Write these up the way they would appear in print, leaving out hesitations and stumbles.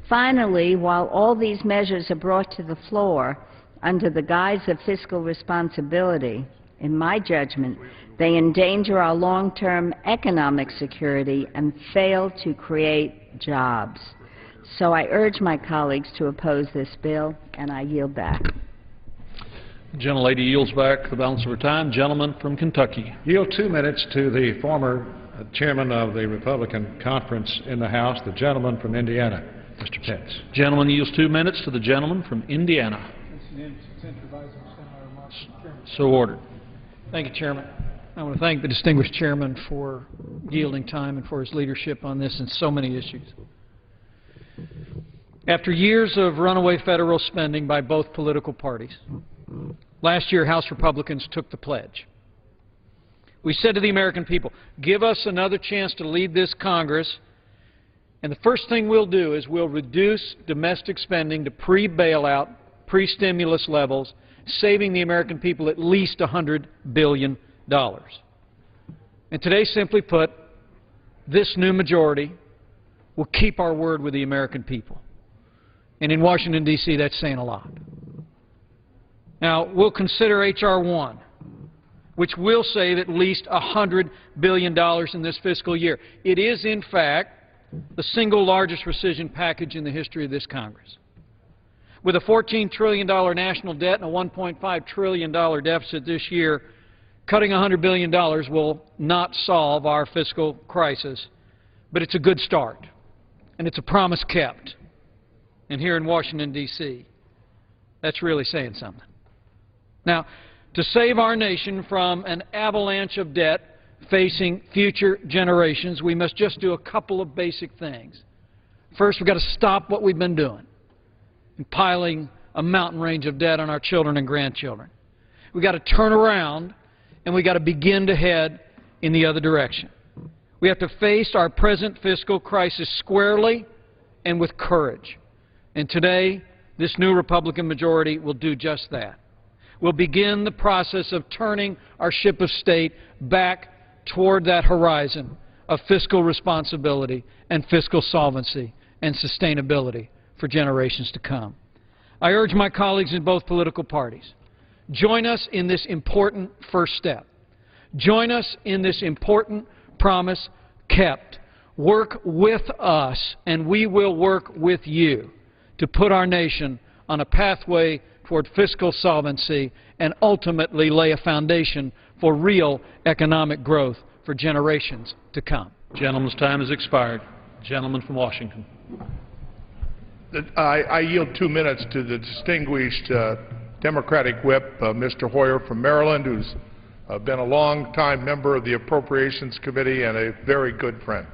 Finally, while all these measures are brought to the floor under the guise of fiscal responsibility, in my judgment, they endanger our long-term economic security and fail to create jobs. So I urge my colleagues to oppose this bill, and I yield back. The gentlelady yields back the balance of her time. Gentleman from Kentucky. Yield 2 minutes to the former chairman of the Republican conference in the House, the gentleman from Indiana, Mr. Pence. Gentleman yields 2 minutes to the gentleman from Indiana. So ordered. Thank you, Chairman. I want to thank the distinguished chairman for yielding time and for his leadership on this and so many issues. After years of runaway federal spending by both political parties, last year House Republicans took the pledge. We said to the American people, give us another chance to lead this Congress, and the first thing we'll do is we'll reduce domestic spending to pre-bailout, pre-stimulus levels, saving the American people at least $100 billion. And today, simply put, this new majority will keep our word with the American people. And in Washington, D.C., that's saying a lot. Now, we'll consider H.R. 1, which will save at least $100 billion in this fiscal year. It is, in fact, the single largest rescission package in the history of this Congress. With a $14 trillion national debt and a $1.5 trillion deficit this year, cutting $100 billion will not solve our fiscal crisis, but it's a good start, and it's a promise kept. And here in Washington, D.C., that's really saying something. Now, to save our nation from an avalanche of debt facing future generations, we must just do a couple of basic things. First, we've got to stop what we've been doing and piling a mountain range of debt on our children and grandchildren. We've got to turn around, and we've got to begin to head in the other direction. We have to face our present fiscal crisis squarely and with courage. And today, this new Republican majority will do just that. We'll begin the process of turning our ship of state back toward that horizon of fiscal responsibility and fiscal solvency and sustainability for generations to come. I urge my colleagues in both political parties, join us in this important first step. Join us in this important promise kept. Work with us, and we will work with you to put our nation on a pathway toward fiscal solvency and ultimately lay a foundation for real economic growth for generations to come. Gentleman's time has expired. Gentleman from Washington. I yield 2 minutes to the distinguished Democratic whip, Mr. Hoyer from Maryland, who's been a long-time member of the Appropriations Committee and a very good friend.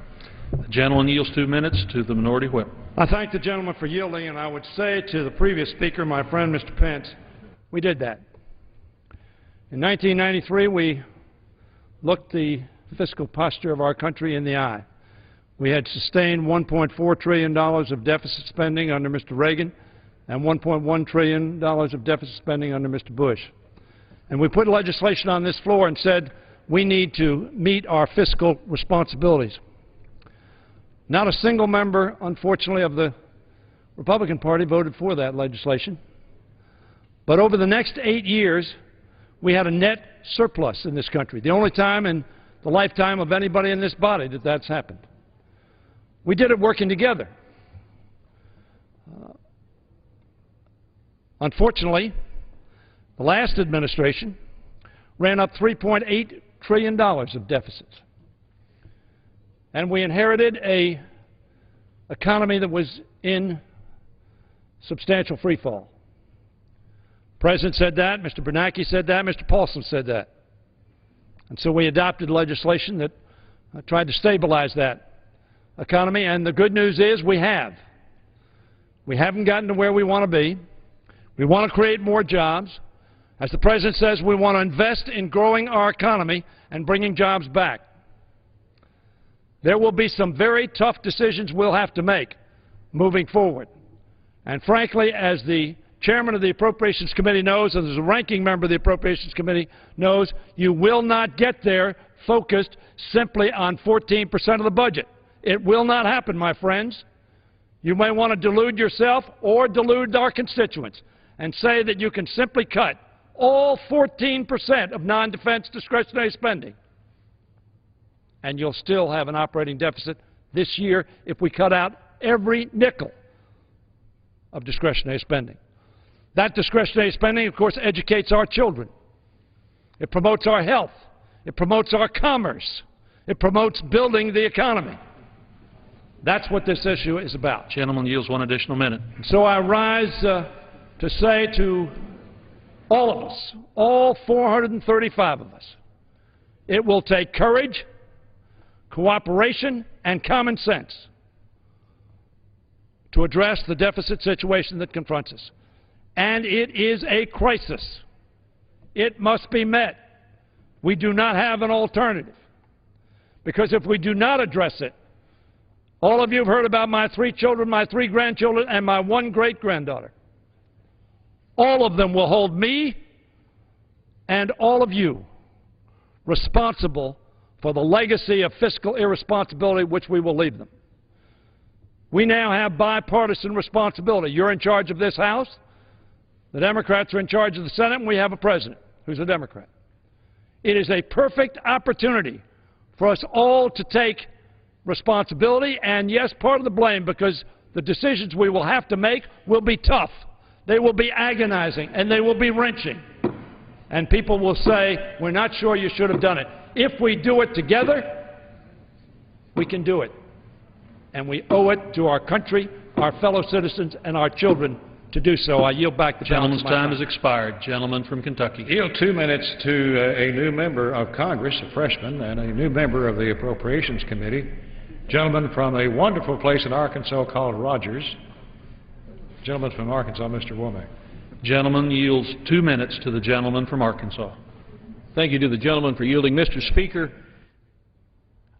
The gentleman yields 2 minutes to the minority whip. I thank the gentleman for yielding, and I would say to the previous speaker, my friend Mr. Pence, we did that. In 1993, we looked the fiscal posture of our country in the eye. We had sustained $1.4 trillion of deficit spending under Mr. Reagan and $1.1 trillion of deficit spending under Mr. Bush. And we put legislation on this floor and said we need to meet our fiscal responsibilities. Not a single member, unfortunately, of the Republican Party voted for that legislation. But over the next 8 years, we had a net surplus in this country, the only time in the lifetime of anybody in this body that that's happened. We did it working together. Unfortunately, the last administration ran up $3.8 trillion of deficits. And we inherited an economy that was in substantial free fall. The President said that, Mr. Bernanke said that, Mr. Paulson said that. And so we adopted legislation that tried to stabilize that economy, and the good news is we have. We haven't gotten to where we want to be. We want to create more jobs. As the President says, we want to invest in growing our economy and bringing jobs back. There will be some very tough decisions we'll have to make moving forward. And frankly, as the chairman of the Appropriations Committee knows, and as a ranking member of the Appropriations Committee knows, you will not get there focused simply on 14% of the budget. It will not happen, my friends. You may want to delude yourself or delude our constituents and say that you can simply cut all 14% of non-defense discretionary spending, and you'll still have an operating deficit this year if we cut out every nickel of discretionary spending. That discretionary spending, of course, educates our children. It promotes our health. It promotes our commerce. It promotes building the economy. That's what this issue is about. Gentleman yields one additional minute. So I rise to say to all of us, all 435 of us, it will take courage, cooperation, and common sense to address the deficit situation that confronts us. And it is a crisis. It must be met. We do not have an alternative. Because if we do not address it, all of you have heard about my 3 children, my 3 grandchildren, and my 1 great-granddaughter. All of them will hold me and all of you responsible for the legacy of fiscal irresponsibility which we will leave them. We now have bipartisan responsibility. You're in charge of this House. The Democrats are in charge of the Senate, and we have a president who's a Democrat. It is a perfect opportunity for us all to take responsibility and, yes, part of the blame, because the decisions we will have to make will be tough. They will be agonizing, and they will be wrenching. And people will say, we're not sure you should have done it. If we do it together, we can do it. And we owe it to our country, our fellow citizens, and our children to do so. I yield back the balance Gentleman's of my time has expired. Gentleman from Kentucky. Yield 2 minutes to a new member of Congress, a freshman, and a new member of the Appropriations Committee. Gentleman from a wonderful place in Arkansas called Rogers. Gentleman from Arkansas, Mr. Womack. Gentleman yields 2 minutes to the gentleman from Arkansas. Thank you to the gentleman for yielding. Mr. Speaker,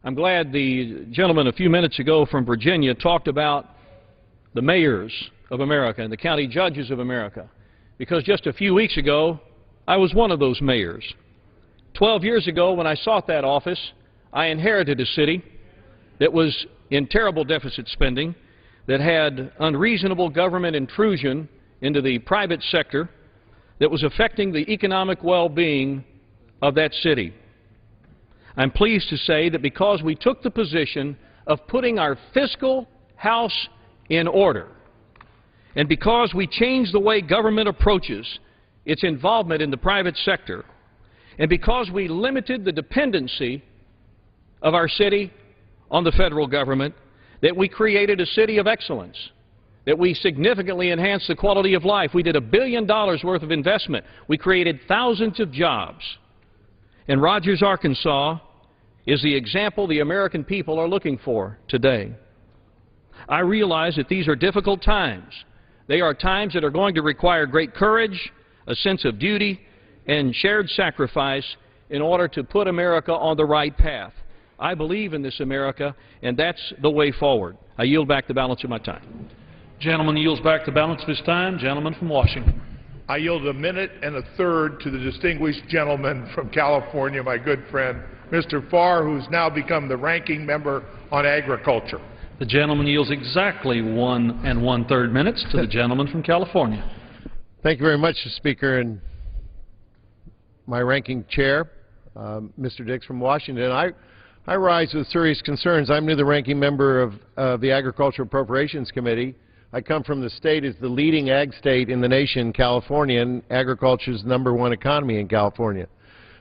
I'm glad the gentleman a few minutes ago from Virginia talked about the mayors of America and the county judges of America, because just a few weeks ago, I was one of those mayors. 12 years ago, when I sought that office, I inherited a city that was in terrible deficit spending, that had unreasonable government intrusion into the private sector, that was affecting the economic well-being of that city. I'm pleased to say that because we took the position of putting our fiscal house in order, and because we changed the way government approaches its involvement in the private sector, and because we limited the dependency of our city on the federal government, that we created a city of excellence, that we significantly enhanced the quality of life. We did $1 billion worth of investment. We created thousands of jobs. And Rogers, Arkansas is the example the American people are looking for today. I realize that these are difficult times. They are times that are going to require great courage, a sense of duty, and shared sacrifice in order to put America on the right path. I believe in this America, and that's the way forward. I yield back the balance of my time. Gentleman yields back the balance of his time. Gentleman from Washington. I yield 1 minute and a third to the distinguished gentleman from California, my good friend, Mr. Farr, who's now become the ranking member on agriculture. The gentleman yields exactly 1 1/3 minutes to the gentleman from California. Thank you very much, Mr. Speaker, and my ranking chair, Mr. Dix from Washington. I rise with serious concerns. I'm new the ranking member of the Agricultural Appropriations Committee. I come from the state as the leading ag state in the nation, California, and agriculture is the #1 economy in California.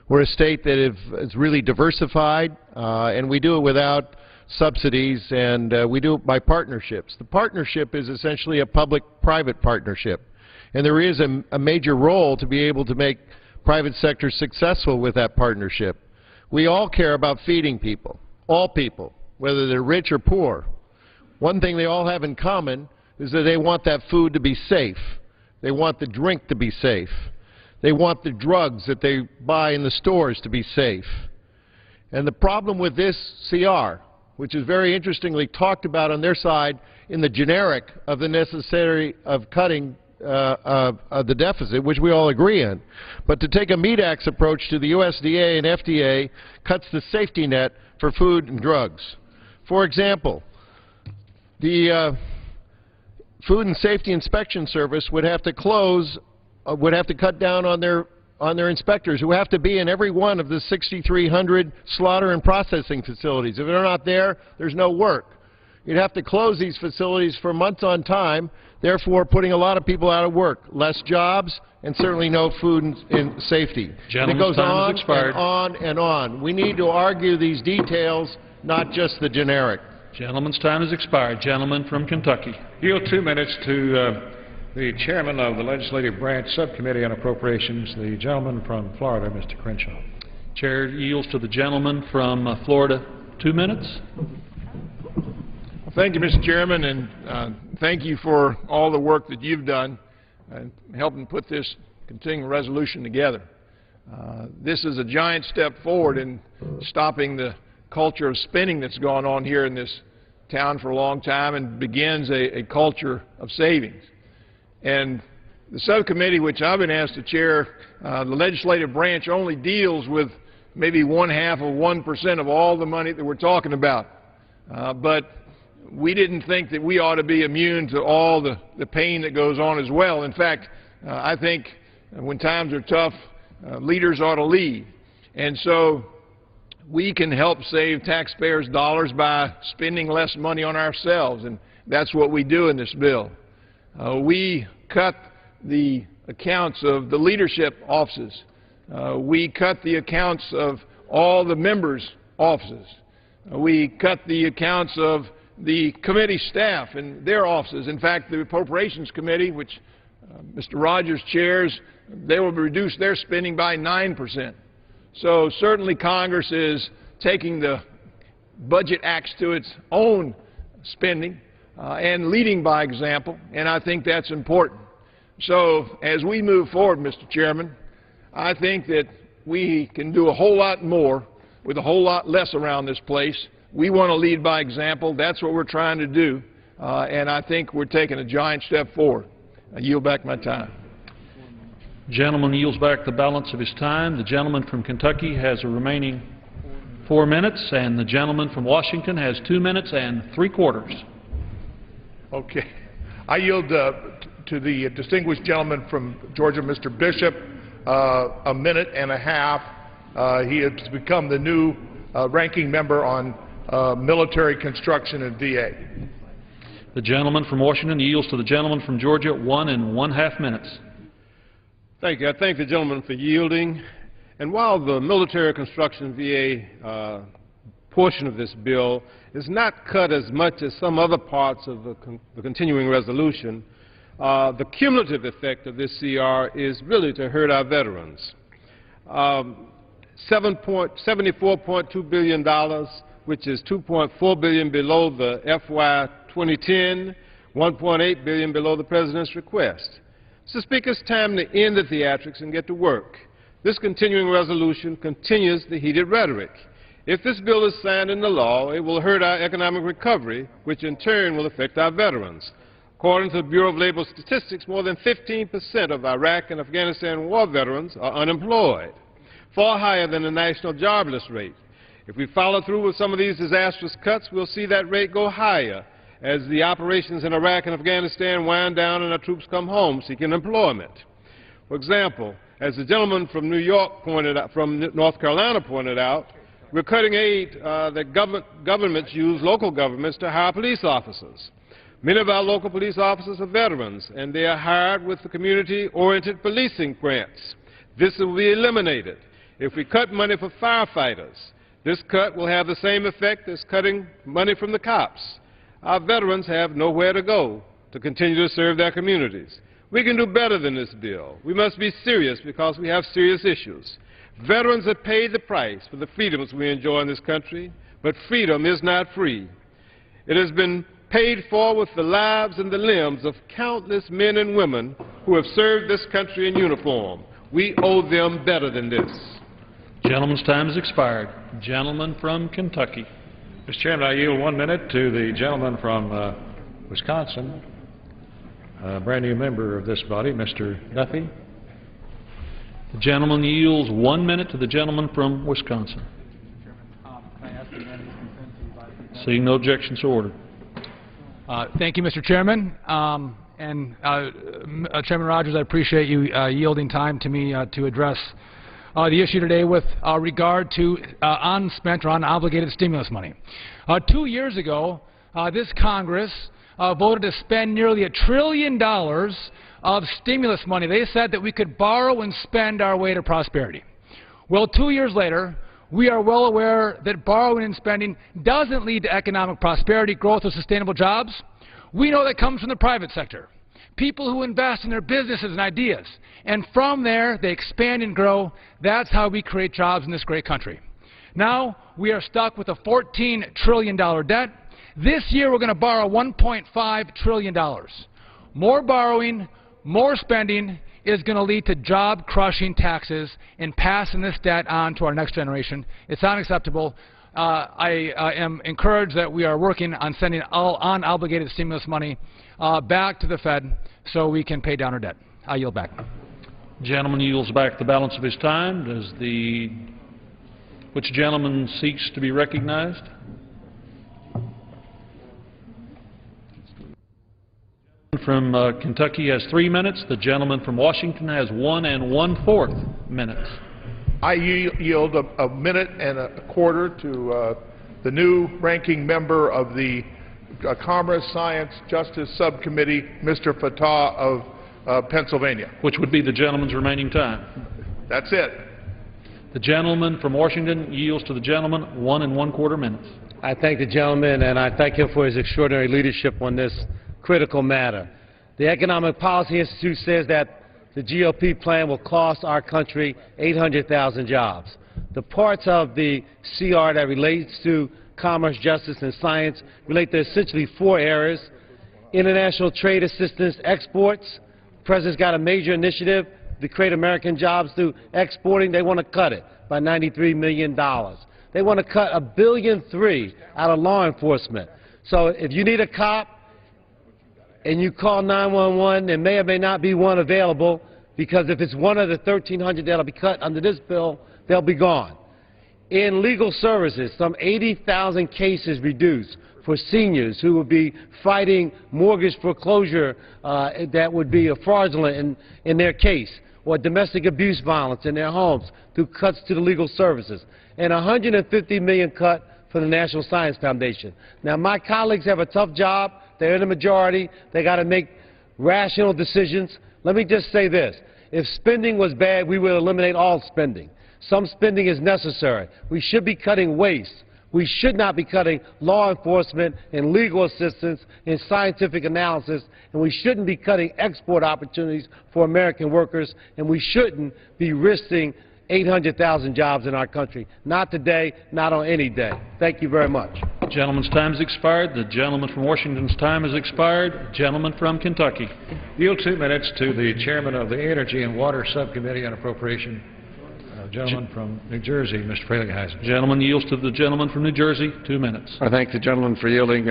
We're a state that is really diversified, and we do it without subsidies, and we do it by partnerships. The partnership is essentially a public-private partnership, and there is a major role to be able to make private sector successful with that partnership. We all care about feeding people, all people, whether they're rich or poor. One thing they all have in common is that they want that food to be safe. They want the drink to be safe. They want the drugs that they buy in the stores to be safe. And the problem with this CR, which is very interestingly talked about on their side in the generic of the necessary of cutting the deficit, which we all agree on. But to take a meat-axe approach to the USDA and FDA cuts the safety net for food and drugs. For example, the Food and Safety Inspection Service would have to close, would have to cut down on their inspectors who have to be in every one of the 6,300 slaughter and processing facilities. If they're not there, there's no work. You'd have to close these facilities for months on time, therefore putting a lot of people out of work, less jobs, and certainly no food and safety. Gentleman's it goes time on has expired. and on and on. We need to argue these details, not just the generic. Gentleman's time has expired. Gentleman from Kentucky. Yield 2 minutes to the chairman of the Legislative Branch Subcommittee on Appropriations, the gentleman from Florida, Mr. Crenshaw. Chair yields to the gentleman from Florida. 2 minutes. Thank you, Mr. Chairman, and thank you for all the work that you've done in helping put this continuing resolution together. This is a giant step forward in stopping the culture of spending that's gone on here in this town for a long time and begins a culture of savings. And the subcommittee, which I've been asked to chair, the legislative branch only deals with maybe 1/2 of 1% of all the money that we're talking about. But we didn't think that we ought to be immune to all the pain that goes on as well. In fact, I think when times are tough, leaders ought to lead. And so we can help save taxpayers' dollars by spending less money on ourselves, and that's what we do in this bill. We cut the accounts of the leadership offices. We cut the accounts of all the members' offices. We cut the accounts of the committee staff and their offices. In fact, the Appropriations Committee, which Mr. Rogers chairs, they will reduce their spending by 9%. So certainly Congress is taking the budget axe to its own spending and leading by example, and I think that's important. So as we move forward, Mr. Chairman, I think that we can do a whole lot more with a whole lot less around this place. We want to lead by example. That's what we're trying to do, and I think we're taking a giant step forward. I yield back my time. Gentleman yields back the balance of his time. The gentleman from Kentucky has a remaining 4 minutes, and the gentleman from Washington has 2 minutes and 3/4. Okay. I yield to the distinguished gentleman from Georgia, Mr. Bishop, 1.5 minutes. He has become the new ranking member on military construction and VA. The gentleman from Washington yields to the gentleman from Georgia, 1.5 minutes. Thank you. I thank the gentleman for yielding. And while the military construction VA portion of this bill is not cut as much as some other parts of the continuing resolution, the cumulative effect of this CR is really to hurt our veterans. $74.2 billion, which is $2.4 billion below the FY 2010, $1.8 billion below the President's request. Mr. Speaker, it's time to end the theatrics and get to work. This continuing resolution continues the heated rhetoric. If this bill is signed into law, it will hurt our economic recovery, which in turn will affect our veterans. According to the Bureau of Labor Statistics, more than 15% of Iraq and Afghanistan war veterans are unemployed, far higher than the national jobless rate. If we follow through with some of these disastrous cuts, we'll see that rate go higher as the operations in Iraq and Afghanistan wind down and our troops come home seeking employment. For example, as the gentleman from New York pointed out, from North Carolina pointed out, we're cutting aid that governments use, local governments, to hire police officers. Many of our local police officers are veterans, and they are hired with the community-oriented policing grants. This will be eliminated. If we cut money for firefighters, this cut will have the same effect as cutting money from the cops. Our veterans have nowhere to go to continue to serve their communities. We can do better than this bill. We must be serious because we have serious issues. Veterans have paid the price for the freedoms we enjoy in this country, but freedom is not free. It has been paid for with the lives and the limbs of countless men and women who have served this country in uniform. We owe them better than this. Gentleman's time has expired. Gentleman from Kentucky. Mr. Chairman, I yield 1 minute to the gentleman from Wisconsin, a brand new member of this body, Mr. Duffy. The gentleman yields 1 minute to the gentleman from Wisconsin. Seeing no objections, so ordered. Thank you, Mr. Chairman. Chairman Rogers, I appreciate you yielding time to me to address the issue today with regard to unspent or unobligated stimulus money. 2 years ago, this Congress voted to spend nearly $1 trillion of stimulus money. They said that we could borrow and spend our way to prosperity. Well, 2 years later, we are well aware that borrowing and spending doesn't lead to economic prosperity, growth, or sustainable jobs. We know that comes from the private sector, people who invest in their businesses and ideas, and from there they expand and grow. That's how we create jobs in this great country. Now we are stuck with a $14 trillion debt. This year we're going to borrow $1.5 trillion. More borrowing, more spending is going to lead to job-crushing taxes and passing this debt on to our next generation. It's unacceptable. I am encouraged that we are working on sending all unobligated stimulus money back to the Fed so we can pay down our debt. I yield back. Gentleman yields back the balance of his time. Which gentleman seeks to be recognized? From Kentucky has 3 minutes. The gentleman from Washington has 1 1/4 minutes. I yield a minute and a quarter to the new ranking member of the Commerce, Science, Justice Subcommittee, Mr. Fattah of Pennsylvania. Which would be the gentleman's remaining time. That's it. The gentleman from Washington yields to the gentleman 1 1/4 minutes. I thank the gentleman, and I thank him for his extraordinary leadership on this critical matter. The Economic Policy Institute says that the GOP plan will cost our country 800,000 jobs. The parts of the CR that relates to commerce, justice, and science relate to essentially 4 areas: international trade assistance, exports. The President's got a major initiative to create American jobs through exporting. They want to cut it by $93 million. They want to cut $1.3 billion out of law enforcement. So if you need a cop and you call 911, there may or may not be one available, because if it's one of the 1,300 that'll be cut under this bill, they'll be gone. In legal services, some 80,000 cases reduced for seniors who would be fighting mortgage foreclosure that would be fraudulent in their case, or domestic abuse violence in their homes through cuts to the legal services, and $150 million cut for the National Science Foundation. Now, my colleagues have a tough job. They're in the majority. They got to make rational decisions. Let me just say this. If spending was bad, we would eliminate all spending. Some spending is necessary. We should be cutting waste. We should not be cutting law enforcement and legal assistance and scientific analysis, and we shouldn't be cutting export opportunities for American workers, and we shouldn't be risking 800,000 jobs in our country. Not today, not on any day. Thank you very much. The gentleman's time has expired. The gentleman from Washington's time has expired. Gentleman from Kentucky. Yield 2 minutes to the chairman of the Energy and Water Subcommittee on Appropriation, gentleman from New Jersey, Mr. Frelinghuysen. Gentleman yields to the gentleman from New Jersey. 2 minutes. I thank the gentleman for yielding.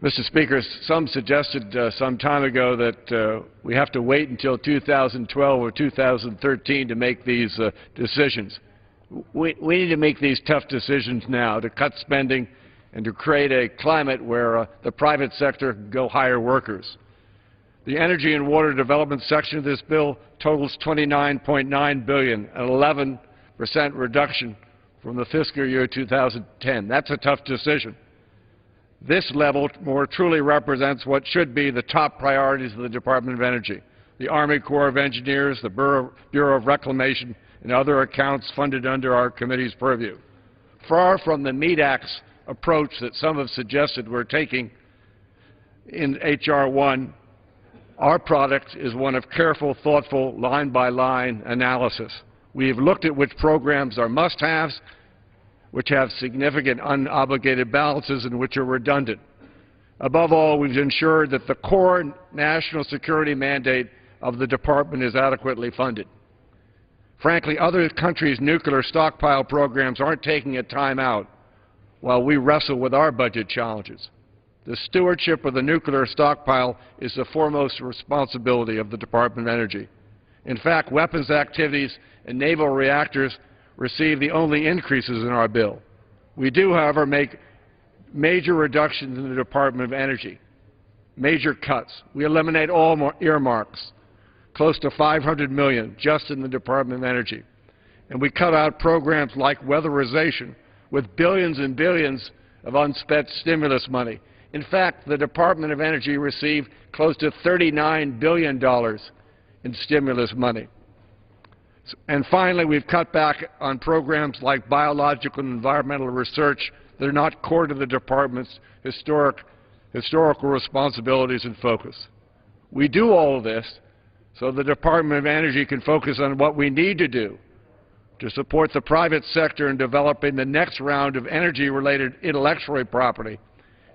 Mr. Speaker, some suggested some time ago that we have to wait until 2012 or 2013 to make these decisions. We need to make these tough decisions now to cut spending and to create a climate where the private sector can go hire workers. The Energy and Water Development section of this bill totals $29.9 billion, an 11% reduction from the fiscal year 2010. That's a tough decision. This level more truly represents what should be the top priorities of the Department of Energy: the Army Corps of Engineers, the Bureau of Reclamation, and other accounts funded under our committee's purview. Far from the meat axe approach that some have suggested we're taking in H.R. 1, our product is one of careful, thoughtful, line-by-line analysis. We have looked at which programs are must-haves, which have significant unobligated balances, and which are redundant. Above all, we've ensured that the core national security mandate of the Department is adequately funded. Frankly, other countries' nuclear stockpile programs aren't taking a time out while we wrestle with our budget challenges. The stewardship of the nuclear stockpile is the foremost responsibility of the Department of Energy. In fact, weapons activities and naval reactors receive the only increases in our bill. We do, however, make major reductions in the Department of Energy, major cuts. We eliminate all more earmarks, close to $500 million just in the Department of Energy. And we cut out programs like weatherization with billions and billions of unspent stimulus money. In fact, the Department of Energy received close to $39 billion in stimulus money. And finally, we've cut back on programs like biological and environmental research that are not core to the Department's historical responsibilities and focus. We do all of this so the Department of Energy can focus on what we need to do to support the private sector in developing the next round of energy-related intellectual property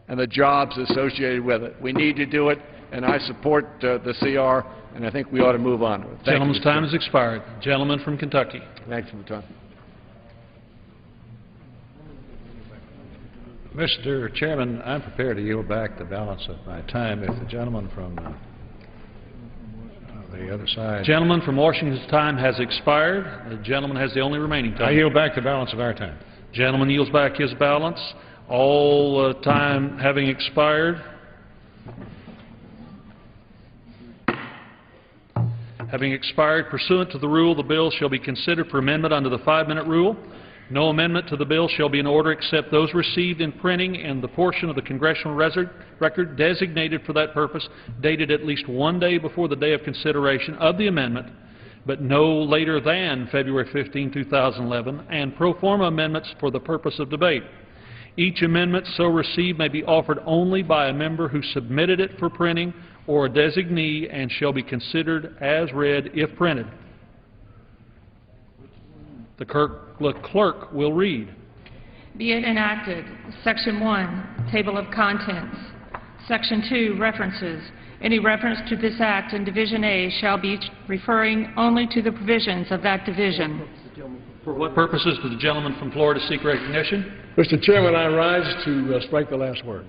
and the jobs associated with it. We need to do it, and I support the CR, and I think we ought to move on. Thank Gentleman's you, time has expired. Gentleman from Kentucky. Thanks for the time. Mr. Chairman, I'm prepared to yield back the balance of my time if the gentleman from the other side... Gentleman from Washington's time has expired. The gentleman has the only remaining time. I yield back the balance of our time. Gentleman yields back his balance. All time having expired. Having expired pursuant to the rule, the bill shall be considered for amendment under the 5-minute rule. No amendment to the bill shall be in order except those received in printing and the portion of the congressional record designated for that purpose, dated at least 1 day before the day of consideration of the amendment, but no later than February 15, 2011, and pro forma amendments for the purpose of debate. Each amendment so received may be offered only by a member who submitted it for printing or a designee and shall be considered as read if printed. The clerk will read. Be it enacted, Section 1, Table of Contents. Section 2, References. Any reference to this Act in Division A shall be referring only to the provisions of that division. For what purposes does the gentleman from Florida seek recognition? Mr. Chairman, I rise to strike the last word.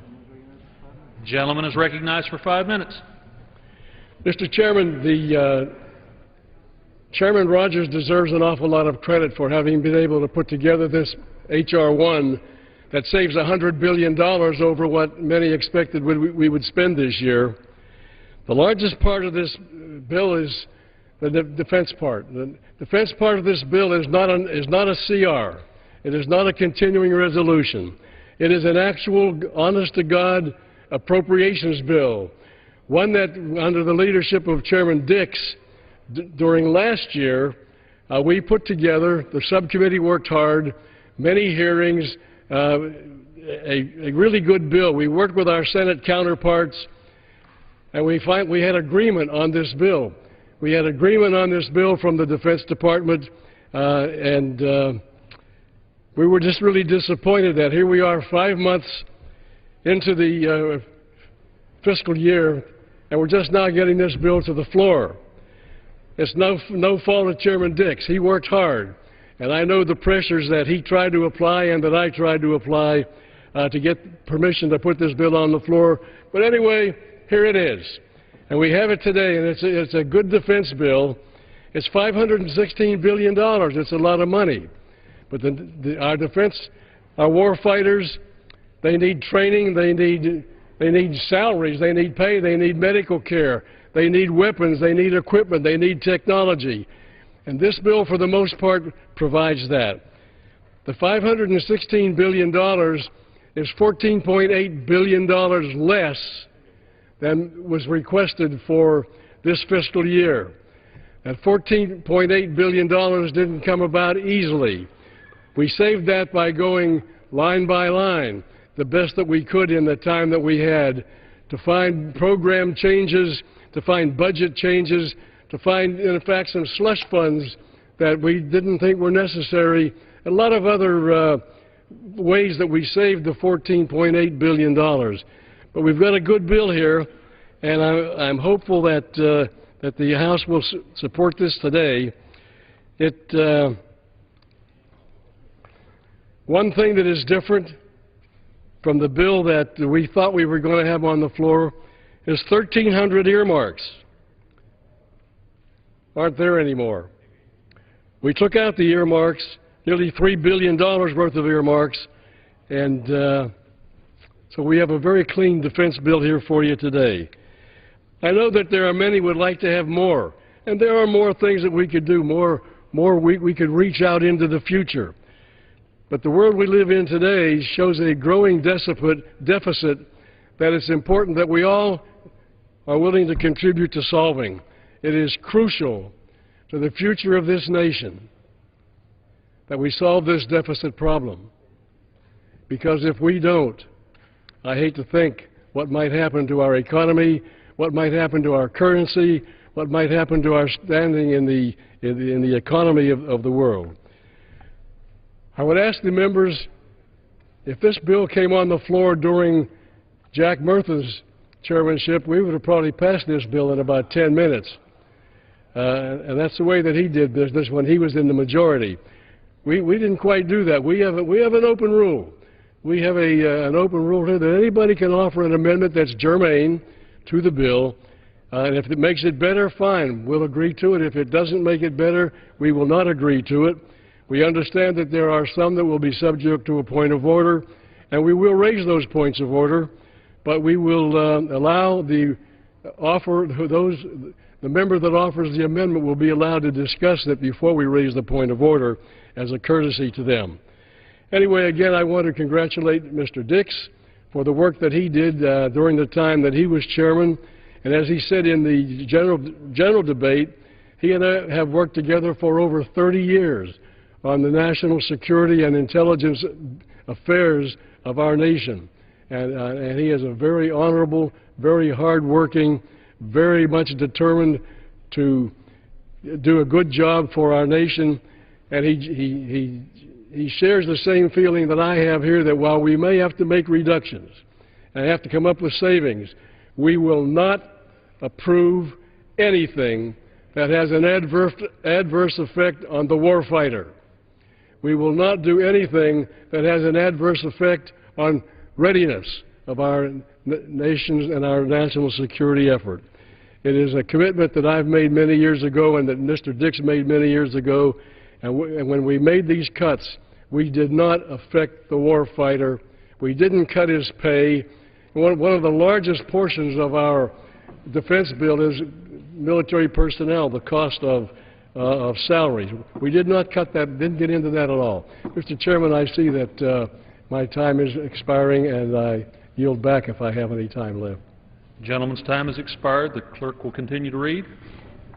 Gentleman is recognized for 5 minutes. Mr. Chairman, Chairman Rogers deserves an awful lot of credit for having been able to put together this H.R. 1 that saves $100 billion over what many expected we would spend this year. The largest part of this bill is the defense part. The defense part of this bill is not a CR. It is not a continuing resolution. It is an actual, honest-to-God appropriations bill, one that, under the leadership of Chairman Dix, during last year, we put together, the subcommittee worked hard, many hearings, a really good bill. We worked with our Senate counterparts, and we had agreement on this bill. We had agreement on this bill from the Defense Department, and we were just really disappointed that here we are 5 months into the fiscal year, and we're just now getting this bill to the floor. It's no fault of Chairman Dix. He worked hard, and I know the pressures that he tried to apply and that I tried to apply to get permission to put this bill on the floor. But anyway, here it is. And we have it today, and it's a good defense bill. It's $516 billion. It's a lot of money. But our defense, our war fighters, they need training, they need salaries, they need pay, they need medical care, they need weapons, they need equipment, they need technology. And this bill, for the most part, provides that. The $516 billion is $14.8 billion less than was requested for this fiscal year. That $14.8 billion didn't come about easily. We saved that by going line by line, the best that we could in the time that we had, to find program changes, to find budget changes, to find, in fact, some slush funds that we didn't think were necessary, a lot of other ways that we saved the $14.8 billion. But we've got a good bill here, and I'm hopeful that the House will support this today. One thing that is different from the bill that we thought we were going to have on the floor is 1,300 earmarks. Aren't there anymore. We took out the earmarks, nearly $3 billion worth of earmarks, and So we have a very clean defense bill here for you today. I know that there are many who would like to have more, and there are more things that we could do, we could reach out into the future. But the world we live in today shows a growing deficit that it's important that we all are willing to contribute to solving. It is crucial to the future of this nation that we solve this deficit problem. Because if we don't, I hate to think what might happen to our economy, what might happen to our currency, what might happen to our standing in the economy of the world. I would ask the members, if this bill came on the floor during Jack Murtha's chairmanship, we would have probably passed this bill in about 10 minutes. And that's the way that he did business when he was in the majority. We didn't quite do that. We have an open rule. We have an open rule here that anybody can offer an amendment that's germane to the bill. And if it makes it better, fine, we'll agree to it. If it doesn't make it better, we will not agree to it. We understand that there are some that will be subject to a point of order, and we will raise those points of order, but we will allow the member that offers the amendment will be allowed to discuss it before we raise the point of order as a courtesy to them. Anyway, again, I want to congratulate Mr. Dix for the work that he did during the time that he was chairman. And as he said in the general debate, he and I have worked together for over 30 years on the national security and intelligence affairs of our nation. And he is a very honorable, very hard-working, very much determined to do a good job for our nation. And he shares the same feeling that I have here, that while we may have to make reductions and have to come up with savings, we will not approve anything that has an adverse effect on the warfighter. We will not do anything that has an adverse effect on readiness of our nations and our national security effort. It is a commitment that I've made many years ago and that Mr. Dix made many years ago. And when we made these cuts, we did not affect the warfighter. We didn't cut his pay. One of the largest portions of our defense bill is military personnel, the cost of salaries. We did not cut that, didn't get into that at all. Mr. Chairman, I see that my time is expiring, and I yield back if I have any time left. Gentleman's time has expired. The clerk will continue to read.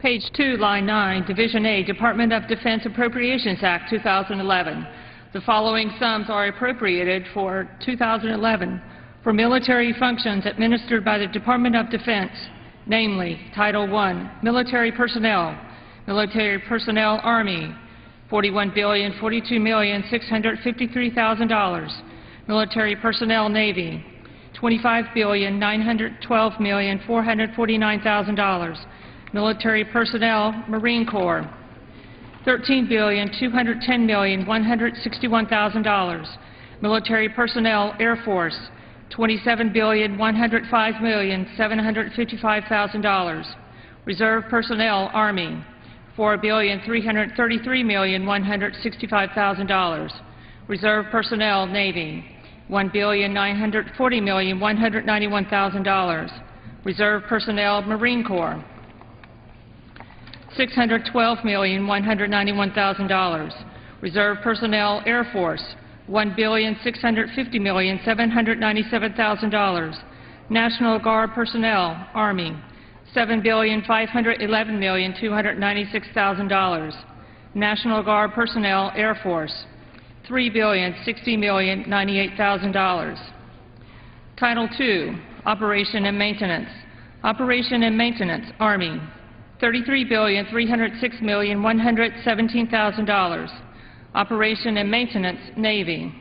Page 2, line 9, Division A, Department of Defense Appropriations Act 2011. The following sums are appropriated for 2011 for military functions administered by the Department of Defense, namely Title I, Military Personnel, Army, $41,042,653,000. Military Personnel Navy, $25,912,449,000. Military Personnel Marine Corps, $13,210,161,000. Military Personnel Air Force, $27,105,755,000. Reserve Personnel Army, $4,333,165,000. Reserve Personnel Navy, $1,940,191,000. Reserve Personnel Marine Corps, $612,191,000. Reserve Personnel Air Force, $1,650,797,000. National Guard Personnel Army, $7,511,296,000. National Guard Personnel Air Force, $3,060,098,000. Title II, Operation and Maintenance. Operation and Maintenance Army, $33,306,117,000. Operation and Maintenance Navy,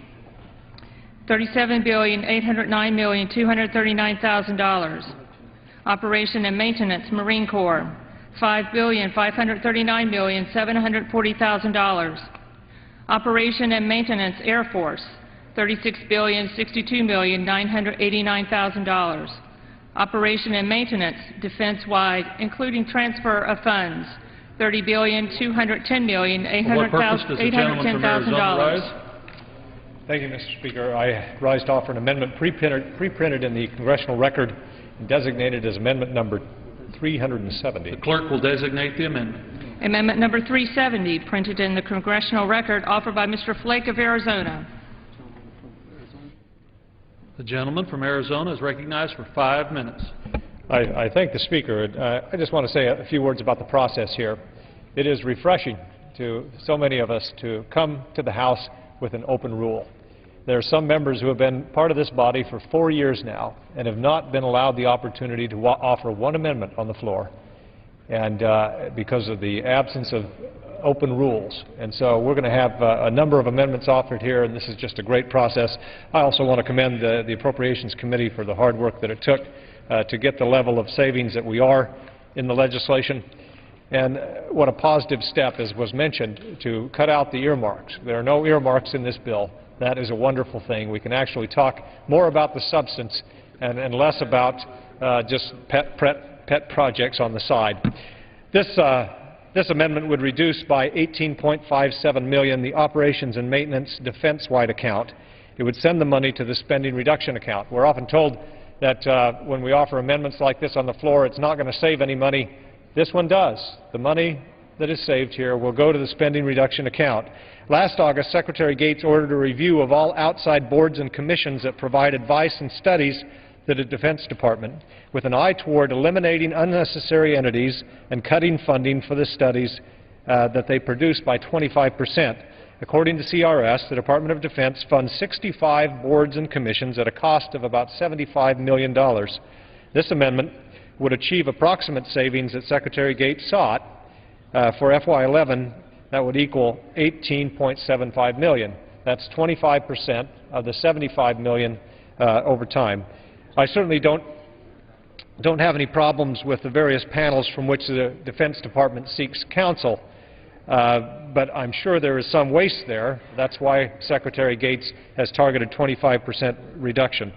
$37,809,239,000. Operation and Maintenance Marine Corps, $5,539,740,000. Operation and Maintenance Air Force, $36,062,989,000. Operation and Maintenance Defense-wide, including transfer of funds, $30,210,810,000. Thank you, Mr. Speaker. I rise to offer an amendment pre-printed in the congressional record and designated as amendment number 370. The clerk will designate the amendment. Amendment number 370, printed in the congressional record, offered by Mr. Flake of Arizona. The gentleman from Arizona is recognized for 5 minutes. I thank the Speaker. I just want to say a few words about the process here. It is refreshing to so many of us to come to the House with an open rule. There are some members who have been part of this body for 4 years now and have not been allowed the opportunity to offer one amendment on the floor, and because of the absence of open rules. And so we're going to have a number of amendments offered here, and this is just a great process. I also want to commend the Appropriations Committee for the hard work that it took to get the level of savings that we are in the legislation. And what a positive step, as was mentioned, to cut out the earmarks. There are no earmarks in this bill. That is a wonderful thing. We can actually talk more about the substance and less about just pet projects on the side. This amendment would reduce by $18.57 million the operations and maintenance defense-wide account. It would send the money to the spending reduction account. We're often told that when we offer amendments like this on the floor, it's not going to save any money. This one does. The money that is saved here will go to the spending reduction account. Last August, Secretary Gates ordered a review of all outside boards and commissions that provide advice and studies to the Defense Department, with an eye toward eliminating unnecessary entities and cutting funding for the studies that they produce by 25%. According to CRS, the Department of Defense funds 65 boards and commissions at a cost of about $75 million. This amendment would achieve approximate savings that Secretary Gates sought. For FY11, that would equal $18.75 million. That's 25% of the $75 million over time. I certainly don't have any problems with the various panels from which the Defense Department seeks counsel, but I'm sure there is some waste there. That's why Secretary Gates has targeted 25% reduction.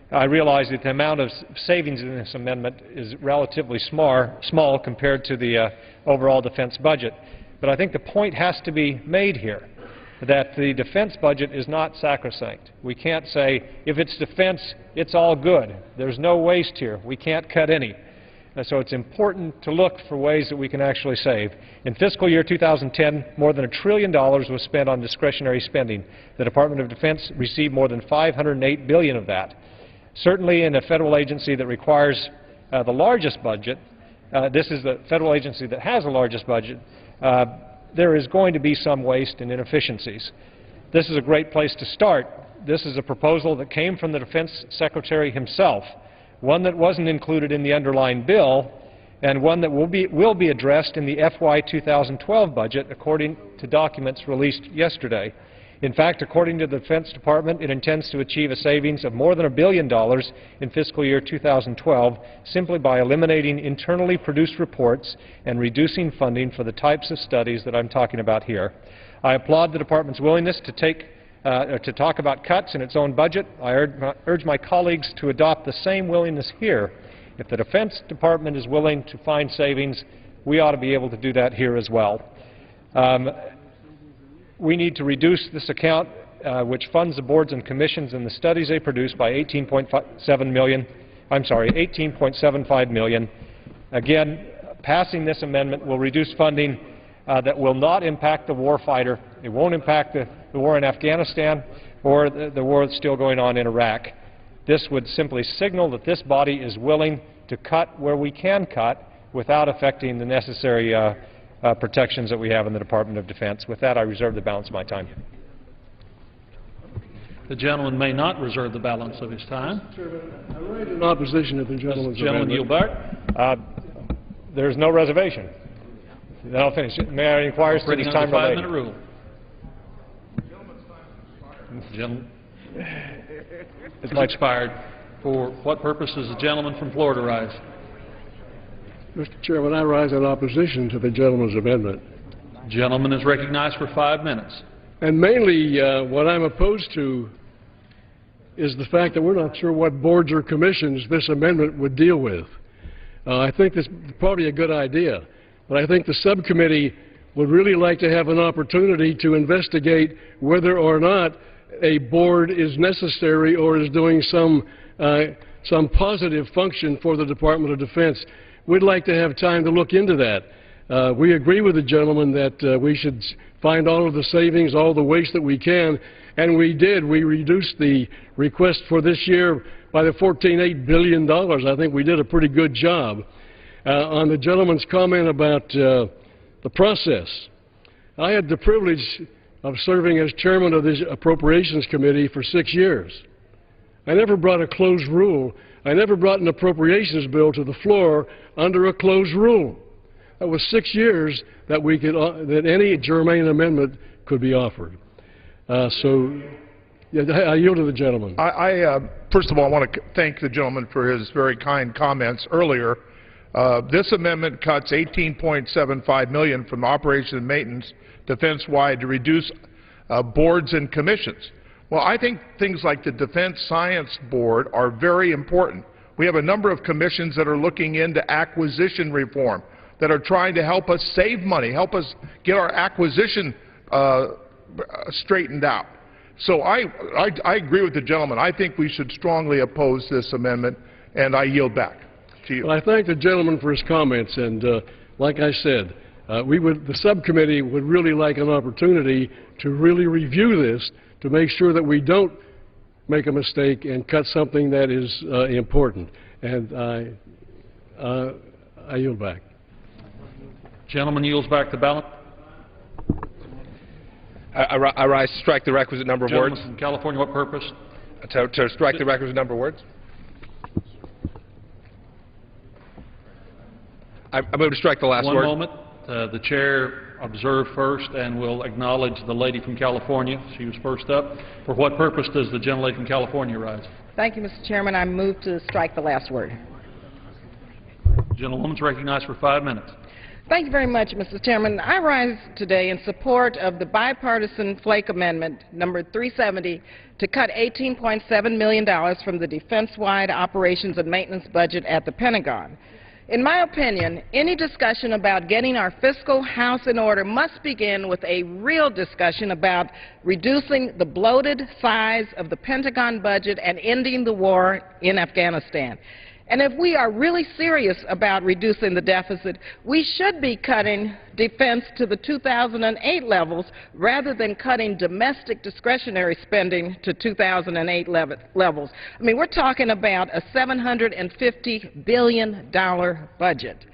I realize that the amount of savings in this amendment is relatively small compared to the overall defense budget. But I think the point has to be made here that the defense budget is not sacrosanct. We can't say, if it's defense, it's all good. There's no waste here. We can't cut any. And so it's important to look for ways that we can actually save. In fiscal year 2010, more than $1 trillion was spent on discretionary spending. The Department of Defense received more than $508 billion of that. Certainly in a federal agency that requires the largest budget, this is the federal agency that has the largest budget, there is going to be some waste and inefficiencies. This is a great place to start. This is a proposal that came from the Defense Secretary himself, one that wasn't included in the underlying bill, and one that will be addressed in the FY 2012 budget, according to documents released yesterday. In fact, according to the Defense Department, it intends to achieve a savings of more than $1 billion in fiscal year 2012 simply by eliminating internally produced reports and reducing funding for the types of studies that I'm talking about here. I applaud the Department's willingness to talk about cuts in its own budget. I urge my colleagues to adopt the same willingness here. If the Defense Department is willing to find savings, we ought to be able to do that here as well. We need to reduce this account, which funds the boards and commissions and the studies they produce, by $18.75 million. Again, passing this amendment will reduce funding that will not impact the warfighter. It won't impact the war in Afghanistan or the war that's still going on in Iraq. This would simply signal that this body is willing to cut where we can cut without affecting the necessary protections that we have in the Department of Defense. With that, I reserve the balance of my time. The gentleman may not reserve the balance of his time. I rise in opposition to the gentleman's amendment. Yield back. There's no reservation. Then I'll finish. May I inquire as to this time related? 5-minute rule. Gentleman, it's expired. For what purpose does the gentleman from Florida rise? Mr. Chairman, I rise in opposition to the gentleman's amendment. Gentleman is recognized for 5 minutes. And mainly what I'm opposed to is the fact that we're not sure what boards or commissions this amendment would deal with. I think this is probably a good idea, but I think the subcommittee would really like to have an opportunity to investigate whether or not a board is necessary or is doing some positive function for the Department of Defense. We'd like to have time to look into that. We agree with the gentleman that we should find all of the savings, all the waste that we can, and we did. We reduced the request for this year by the $14.8 billion. I think we did a pretty good job. On the gentleman's comment about the process, I had the privilege of serving as chairman of this Appropriations Committee for 6 years. I never brought a closed rule. I never brought an appropriations bill to the floor under a closed rule. That was 6 years that we could that any germane amendment could be offered. I yield to the gentleman. First of all, I want to thank the gentleman for his very kind comments earlier. This amendment cuts $18.75 million from operations and maintenance defense-wide to reduce boards and commissions. Well, I think things like the Defense Science Board are very important. We have a number of commissions that are looking into acquisition reform, that are trying to help us save money, help us get our acquisition straightened out. So I agree with the gentleman. I think we should strongly oppose this amendment, and I yield back to you. Well, I thank the gentleman for his comments, and like I said, the subcommittee would really like an opportunity to really review this to make sure that we don't make a mistake and cut something that is important. And I yield back. Gentleman yields back the ballot. I rise to strike the requisite number of words. Gentleman from California, what purpose? To strike the requisite number of words. I move to strike the last word. One moment. The chair observed first and will acknowledge the lady from California. She was first up. For what purpose does the gentlelady from California rise? Thank you, Mr. Chairman. I move to strike the last word. The gentlewoman is recognized for 5 minutes. Thank you very much, Mr. Chairman. I rise today in support of the bipartisan Flake Amendment, number 370, to cut $18.7 million from the defense-wide operations and maintenance budget at the Pentagon. In my opinion, any discussion about getting our fiscal house in order must begin with a real discussion about reducing the bloated size of the Pentagon budget and ending the war in Afghanistan. And if we are really serious about reducing the deficit, we should be cutting defense to the 2008 levels rather than cutting domestic discretionary spending to 2008 levels. I mean, we're talking about a $750 billion budget.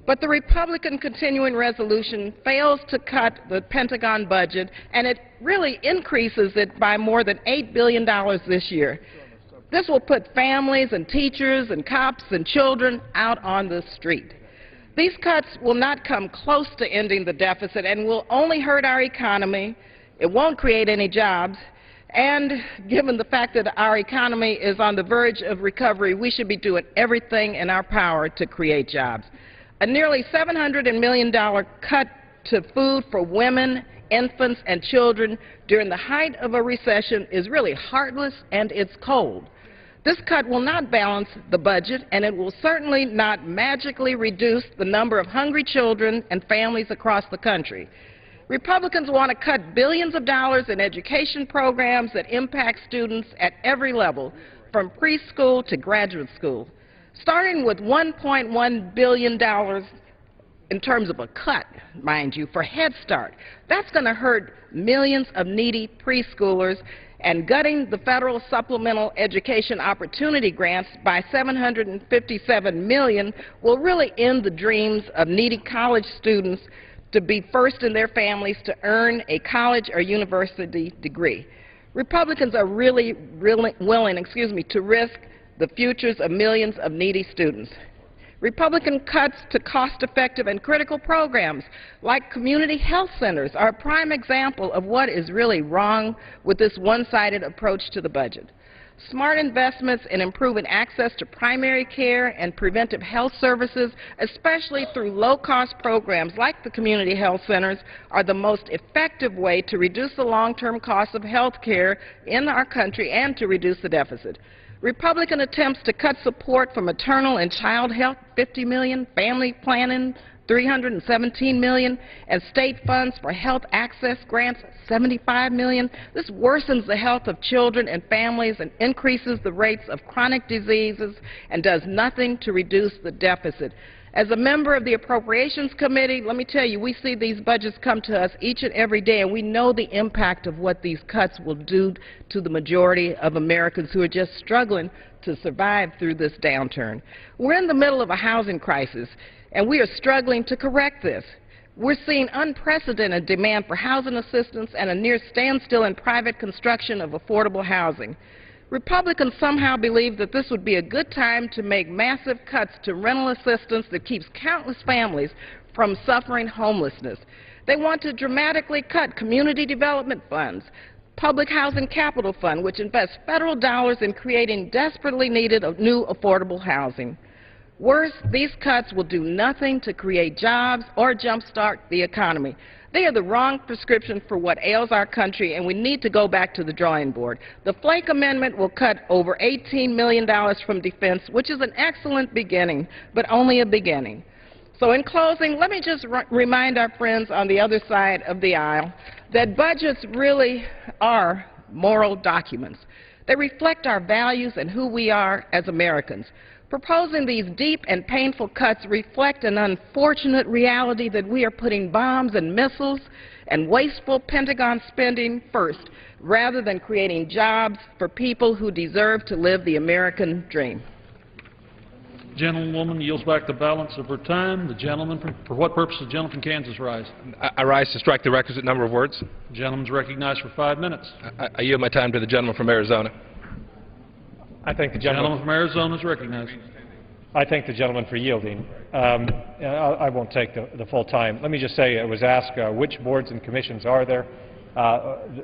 But the Republican continuing resolution fails to cut the Pentagon budget, and it really increases it by more than $8 billion this year. This will put families and teachers and cops and children out on the street. These cuts will not come close to ending the deficit and will only hurt our economy. It won't create any jobs. And given the fact that our economy is on the verge of recovery, we should be doing everything in our power to create jobs. A nearly $700 million cut to food for women, infants, and children during the height of a recession is really heartless, and it's cold. This cut will not balance the budget, and it will certainly not magically reduce the number of hungry children and families across the country. Republicans want to cut billions of dollars in education programs that impact students at every level, from preschool to graduate school. Starting with $1.1 billion in terms of a cut, mind you, for Head Start. That's going to hurt millions of needy preschoolers, and gutting the federal supplemental education opportunity grants by $757 million will really end the dreams of needy college students to be first in their families to earn a college or university degree. Republicans are really willing, to risk the futures of millions of needy students. Republican cuts to cost-effective and critical programs like community health centers are a prime example of what is really wrong with this one-sided approach to the budget. Smart investments in improving access to primary care and preventive health services, especially through low-cost programs like the community health centers, are the most effective way to reduce the long-term cost of health care in our country and to reduce the deficit. Republican attempts to cut support for maternal and child health, $50 million, family planning, $317 million, and state funds for health access grants, $75 million. This worsens the health of children and families and increases the rates of chronic diseases and does nothing to reduce the deficit. As a member of the Appropriations Committee, let me tell you, we see these budgets come to us each and every day, and we know the impact of what these cuts will do to the majority of Americans who are just struggling to survive through this downturn. We're in the middle of a housing crisis, and we are struggling to correct this. We're seeing unprecedented demand for housing assistance and a near standstill in private construction of affordable housing. Republicans somehow believe that this would be a good time to make massive cuts to rental assistance that keeps countless families from suffering homelessness. They want to dramatically cut community development funds, Public Housing Capital Fund, which invests federal dollars in creating desperately needed new affordable housing. Worse, these cuts will do nothing to create jobs or jumpstart the economy. They are the wrong prescription for what ails our country, and we need to go back to the drawing board. The Flake Amendment will cut over $18 million from defense, which is an excellent beginning, but only a beginning. So in closing, let me just remind our friends on the other side of the aisle that budgets really are moral documents. They reflect our values and who we are as Americans. Proposing these deep and painful cuts reflect an unfortunate reality that we are putting bombs and missiles and wasteful Pentagon spending first, rather than creating jobs for people who deserve to live the American dream. Gentlewoman yields back the balance of her time. The gentleman, for what purpose does the gentleman from Kansas rise? I rise to strike the requisite number of words. The gentleman's recognized for 5 minutes. I yield my time to the gentleman from Arizona. I thank the Gentleman from Arizona is recognized. I thank the gentleman for yielding. I won't take the full time. Let me just say, I was asked which boards and commissions are there,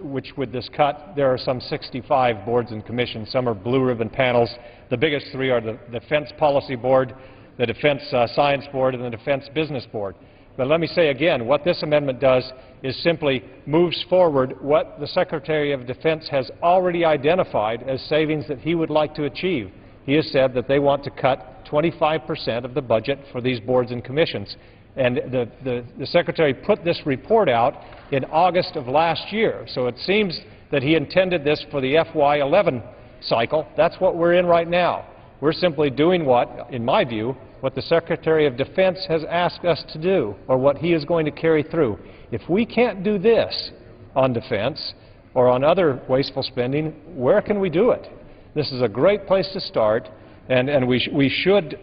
which would this cut. There are some 65 boards and commissions. Some are blue ribbon panels. The biggest three are the Defense Policy Board, the Defense Science Board, and the Defense Business Board. But let me say again, what this amendment does is simply moves forward what the Secretary of Defense has already identified as savings that he would like to achieve. He has said that they want to cut 25% of the budget for these boards and commissions. And the Secretary put this report out in August of last year. So it seems that he intended this for the FY11 cycle. That's what we're in right now. We're simply doing what, in my view, what the Secretary of Defense has asked us to do, or what he is going to carry through. If we can't do this on defense or on other wasteful spending, where can we do it? This is a great place to start, and we should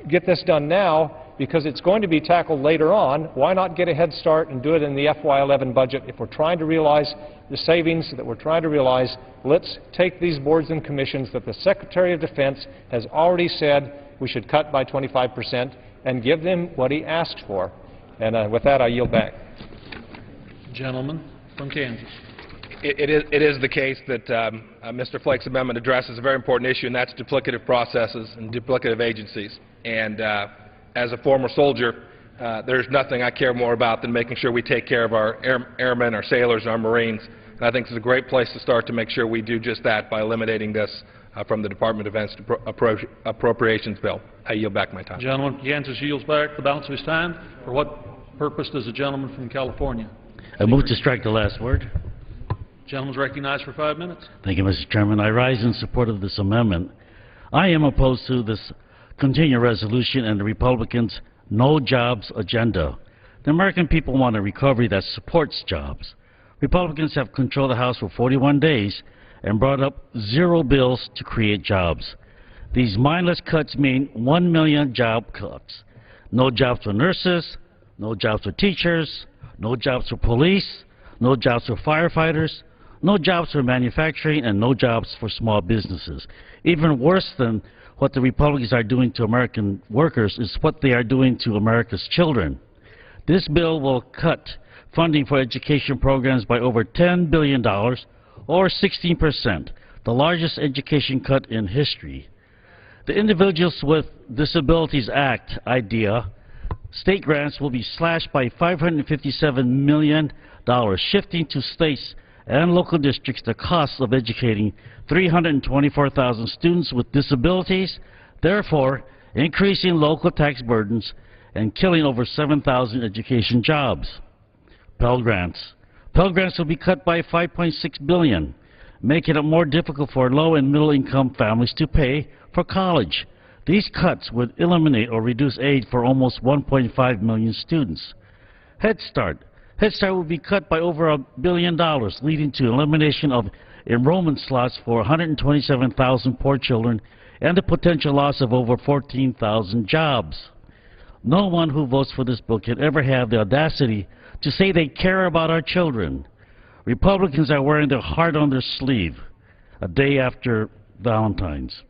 get this done now, because it's going to be tackled later on. Why not get a head start and do it in the FY11 budget? If we're trying to realize the savings that we're trying to realize, let's take these boards and commissions that the Secretary of Defense has already said we should cut by 25% and give them what he asked for. And with that, I yield back. Gentleman from Kansas. It is the case that Mr. Flake's amendment addresses a very important issue, and that's duplicative processes and duplicative agencies. And as a former soldier, there's nothing I care more about than making sure we take care of our airmen, our sailors, and our Marines. And I think it's a great place to start to make sure we do just that by eliminating this from the Department of Defense Appropriations Bill. I yield back my time. Gentleman from Kansas yields back the balance of his time. For what purpose does the gentleman from California? I move to strike the last word. Gentleman's recognized for 5 minutes. Thank you, Mr. Chairman. I rise in support of this amendment. I am opposed to this continuing resolution and the Republicans' no jobs agenda. The American people want a recovery that supports jobs. Republicans have controlled the House for 41 days and brought up 0 bills to create jobs. These mindless cuts mean 1 million job cuts. No jobs for nurses, no jobs for teachers, no jobs for police, no jobs for firefighters, no jobs for manufacturing, and no jobs for small businesses. Even worse than what the Republicans are doing to American workers is what they are doing to America's children. This bill will cut funding for education programs by over $10 billion, or 16%, the largest education cut in history. The Individuals with Disabilities Act idea, state grants will be slashed by $557 million, shifting to states and local districts the cost of educating 324,000 students with disabilities, therefore increasing local tax burdens and killing over 7,000 education jobs. Pell Grants. Pell Grants will be cut by $5.6 billion, making it more difficult for low and middle income families to pay for college. These cuts would eliminate or reduce aid for almost 1.5 million students. Head Start. Head Start will be cut by over $1 billion, leading to elimination of enrollment slots for 127,000 poor children and the potential loss of over 14,000 jobs. No one who votes for this bill can ever have the audacity to say they care about our children. Republicans are wearing their heart on their sleeve a day after Valentine's.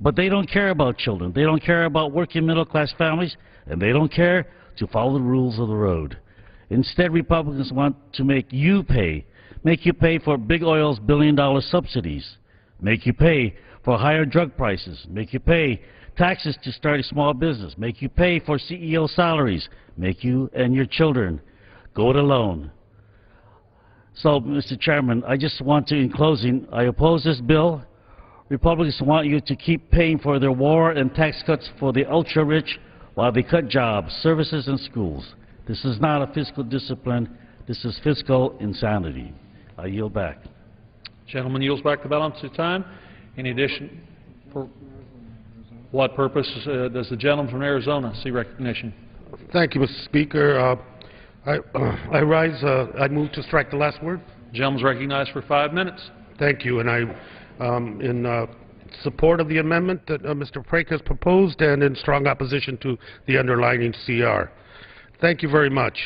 But they don't care about children. They don't care about working middle-class families, and they don't care to follow the rules of the road. Instead, Republicans want to make you pay for Big Oil's billion-dollar subsidies, make you pay for higher drug prices, make you pay taxes to start a small business, make you pay for CEO salaries, make you and your children go it alone. So, Mr. Chairman, I just want to, in closing, I oppose this bill. Republicans want you to keep paying for their war and tax cuts for the ultra-rich while they cut jobs, services, and schools. This is not a fiscal discipline. This is fiscal insanity. I yield back. Gentleman yields back the balance of time. In addition, for what purpose does the gentleman from Arizona see recognition? Thank you, Mr. Speaker. I move to strike the last word. The gentleman is recognized for 5 minutes. Thank you, and I, in support of the amendment that Mr. Frake has proposed and in strong opposition to the underlying CR. Thank you very much.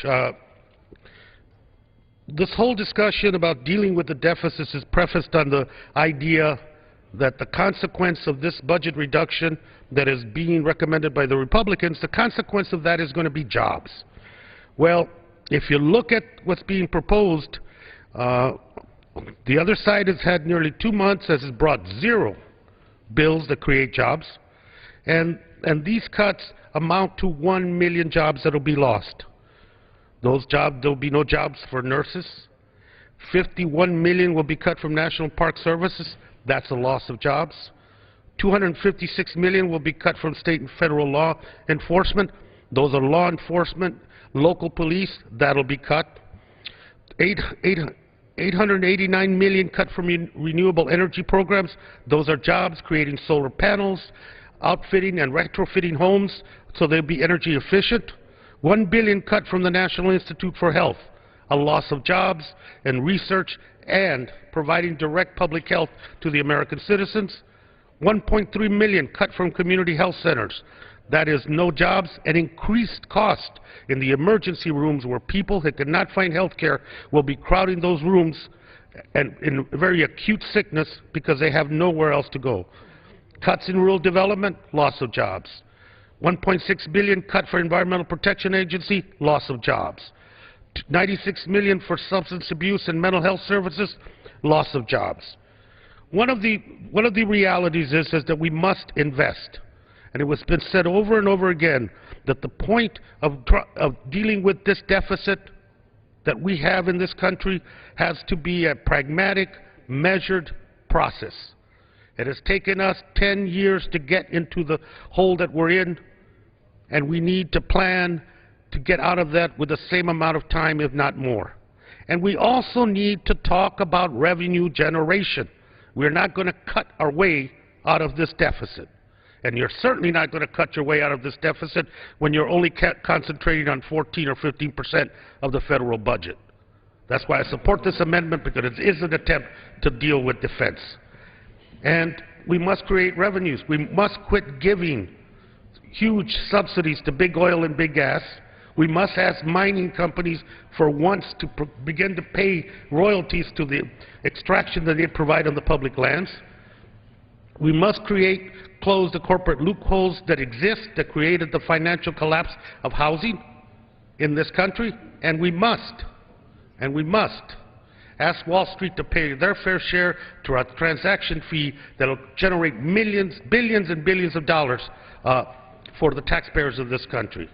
This whole discussion about dealing with the deficits is prefaced on the idea that the consequence of this budget reduction that is being recommended by the Republicans, the consequence of that is going to be jobs. Well, if you look at what's being proposed, the other side has had nearly 2 months, has brought 0 bills that create jobs, and these cuts amount to 1 million jobs that will be lost. Those jobs, there will be no jobs for nurses. 51 million will be cut from National Park Services. That's a loss of jobs. 256 million will be cut from state and federal law enforcement. Those are law enforcement, local police. That'll be cut. 889 million cut from renewable energy programs. Those are jobs creating solar panels, outfitting and retrofitting homes so they'll be energy efficient. 1 billion cut from the National Institute for Health, a loss of jobs and research and providing direct public health to the American citizens. 1.3 million cut from community health centers. That is no jobs and increased cost in the emergency rooms where people who cannot find health care will be crowding those rooms and in very acute sickness because they have nowhere else to go. Cuts in rural development, loss of jobs. 1.6 billion cut for Environmental Protection Agency, loss of jobs. 96 million for substance abuse and mental health services, loss of jobs. One of the realities is that we must invest. And it has been said over and over again that the point of dealing with this deficit that we have in this country has to be a pragmatic, measured process. It has taken us 10 years to get into the hole that we're in, and we need to plan to get out of that with the same amount of time, if not more. And we also need to talk about revenue generation. We're not going to cut our way out of this deficit. And you're certainly not going to cut your way out of this deficit when you're only concentrating on 14 or 15% of the federal budget. That's why I support this amendment, because it is an attempt to deal with defense. And we must create revenues. We must quit giving huge subsidies to big oil and big gas. We must ask mining companies for once to begin to pay royalties to the extraction that they provide on the public lands. We must close the corporate loopholes that exist that created the financial collapse of housing in this country. And we must ask Wall Street to pay their fair share to a transaction fee that will generate millions, billions and billions of dollars for the taxpayers of this country.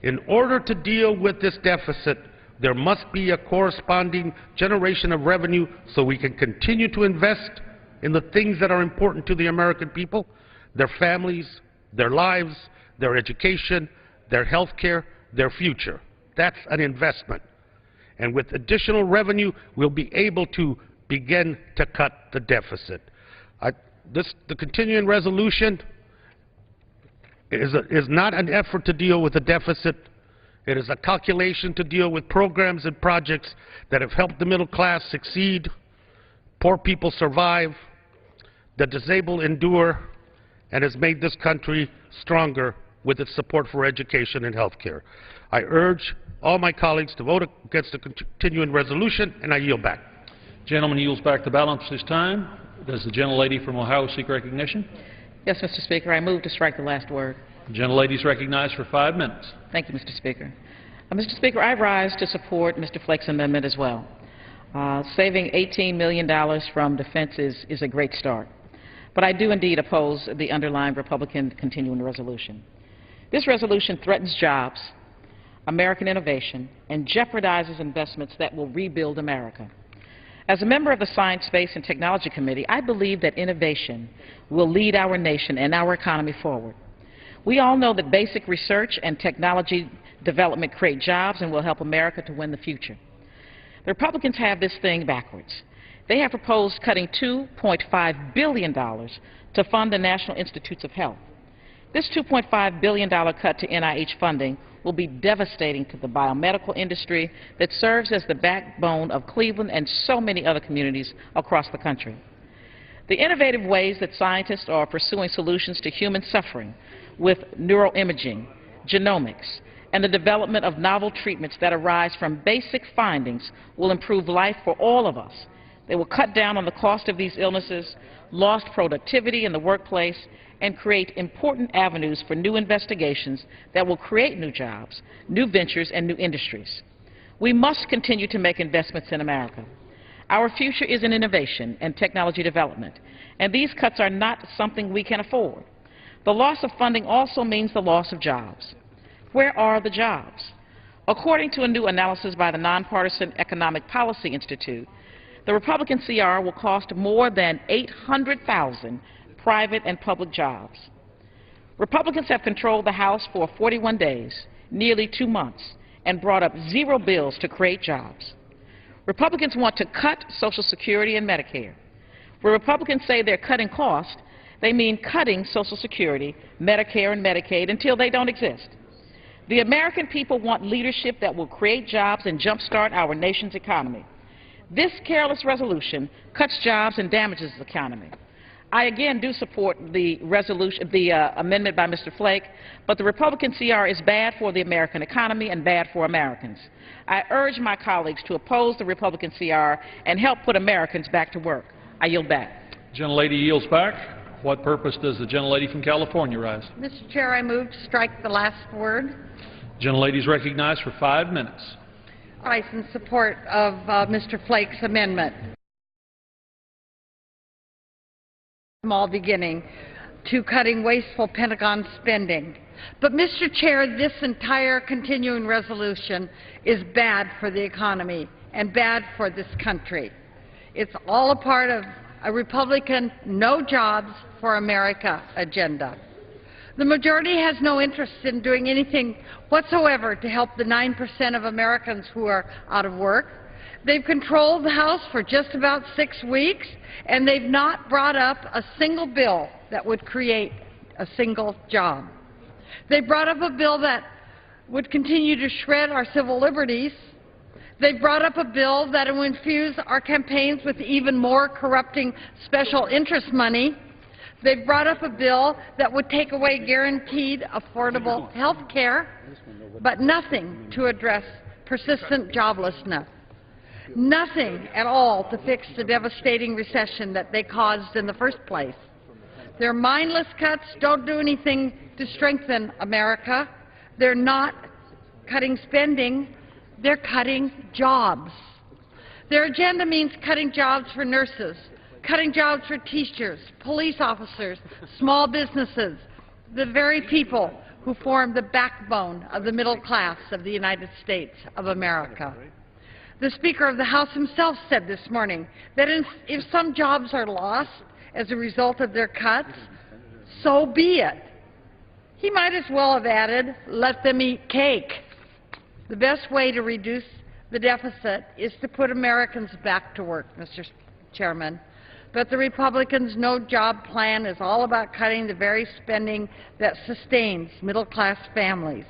In order to deal with this deficit, There must be a corresponding generation of revenue so we can continue to invest in the things that are important to the American people, their families, their lives, their education, their health care, their future. That's an investment. And with additional revenue, we'll be able to begin to cut the deficit. The continuing resolution is not an effort to deal with the deficit. It is a calculation to deal with programs and projects that have helped the middle class succeed, poor people survive, the disabled endure, and has made this country stronger with its support for education and health care. I urge all my colleagues to vote against the continuing resolution, and I yield back. Gentleman yields back the balance this time. Does the gentlelady from Ohio seek recognition? Yes, Mr. Speaker. I move to strike the last word. The gentlelady is recognized for 5 minutes. Thank you, Mr. Speaker. Mr. Speaker, I rise to support Mr. Flake's amendment as well. Saving $18 million from defense is a great start. But I do indeed oppose the underlying Republican continuing resolution. This resolution threatens jobs, American innovation, and jeopardizes investments that will rebuild America. As a member of the Science, Space, and Technology Committee, I believe that innovation will lead our nation and our economy forward. We all know that basic research and technology development create jobs and will help America to win the future. The Republicans have this thing backwards. They have proposed cutting $2.5 billion to fund the National Institutes of Health. This $2.5 billion cut to NIH funding will be devastating to the biomedical industry that serves as the backbone of Cleveland and so many other communities across the country. The innovative ways that scientists are pursuing solutions to human suffering with neuroimaging, genomics, and the development of novel treatments that arise from basic findings will improve life for all of us. They will cut down on the cost of these illnesses, lost productivity in the workplace, and create important avenues for new investigations that will create new jobs, new ventures, and new industries. We must continue to make investments in America. Our future is in innovation and technology development, and these cuts are not something we can afford. The loss of funding also means the loss of jobs. Where are the jobs? According to a new analysis by the Nonpartisan Economic Policy Institute, the Republican CR will cost more than 800,000 private and public jobs. Republicans have controlled the House for 41 days, nearly 2 months, and brought up 0 bills to create jobs. Republicans want to cut Social Security and Medicare. Where Republicans say they're cutting costs, they mean cutting Social Security, Medicare, and Medicaid until they don't exist. The American people want leadership that will create jobs and jumpstart our nation's economy. This careless resolution cuts jobs and damages the economy. I again do support the amendment by Mr. Flake, but the Republican CR is bad for the American economy and bad for Americans. I urge my colleagues to oppose the Republican CR and help put Americans back to work. I yield back. Gentlelady yields back. What purpose does the gentlelady from California rise? Mr. Chair, I move to strike the last word. Gentlelady is recognized for 5 minutes. I rise in support of Mr. Flake's amendment. Small beginning to cutting wasteful Pentagon spending. But, Mr. Chair, this entire continuing resolution is bad for the economy and bad for this country. It's all a part of a Republican no jobs for America agenda. The majority has no interest in doing anything whatsoever to help the 9% of Americans who are out of work. They've controlled the House for just about 6 weeks, and they've not brought up a single bill that would create a single job. They brought up a bill that would continue to shred our civil liberties. They brought up a bill that will infuse our campaigns with even more corrupting special interest money. They brought up a bill that would take away guaranteed affordable health care, but nothing to address persistent joblessness. Nothing at all to fix the devastating recession that they caused in the first place. Their mindless cuts don't do anything to strengthen America. They're not cutting spending. They're cutting jobs. Their agenda means cutting jobs for nurses, cutting jobs for teachers, police officers, small businesses, the very people who form the backbone of the middle class of the United States of America. The Speaker of the House himself said this morning that if some jobs are lost as a result of their cuts, so be it. He might as well have added, let them eat cake. The best way to reduce the deficit is to put Americans back to work, Mr. Chairman. But the Republicans' no-job plan is all about cutting the very spending that sustains middle-class families.